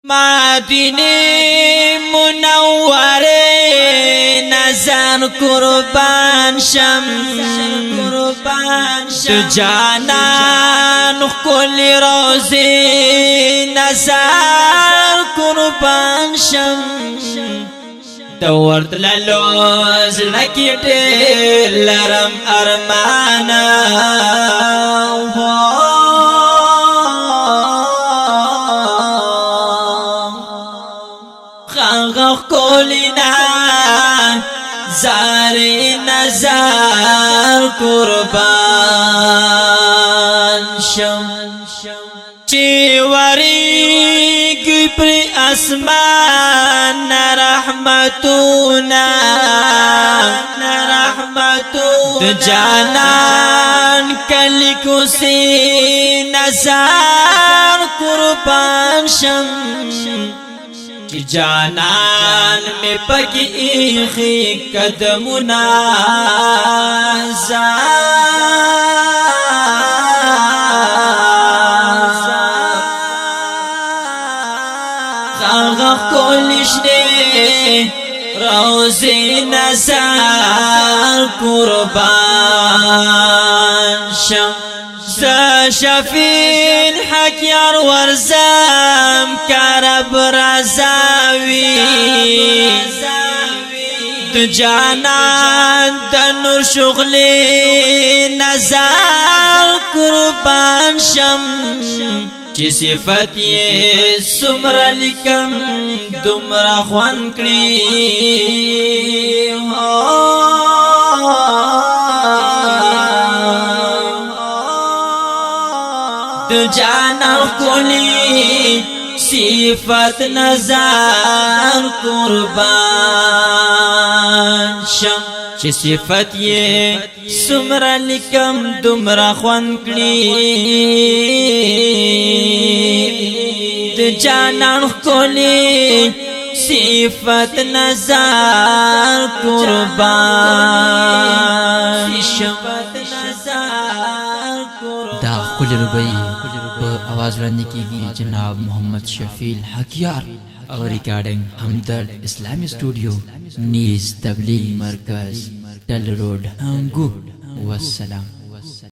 مدینه منوره نظر قربان شم تو جانان کل روزی نظر قربان شم دورت للوز لکیٹ لرم ارمانا کولینا زاری نظر قربان شم چی وریگی پر اسمان رحمتونا دو جانان کلی کسی نظر قربان شم کہ جانان میں پگیخی قدمنا خاغ کولشنے روزی نظر قربان شم شفین حق یار ورزم کرب رضاوی دو جانان دنور شغلی نظر قربان شم چی صفت یہ سمرا لکم دمرا خوان کری دو جانا کولی صفت نظر قربان شم چی صفت یہ سمرا لکم دمرا خوان کری دو جانا کولی صفت نظر قربان شم دا خل ربئی آواز وړاندې کیږي جناب محمد شفیع حقیار او ریکارډینګ همدرد اسلامی سټوډیو نیز تبلیغ مرکز ټل روډ انګو والسلام.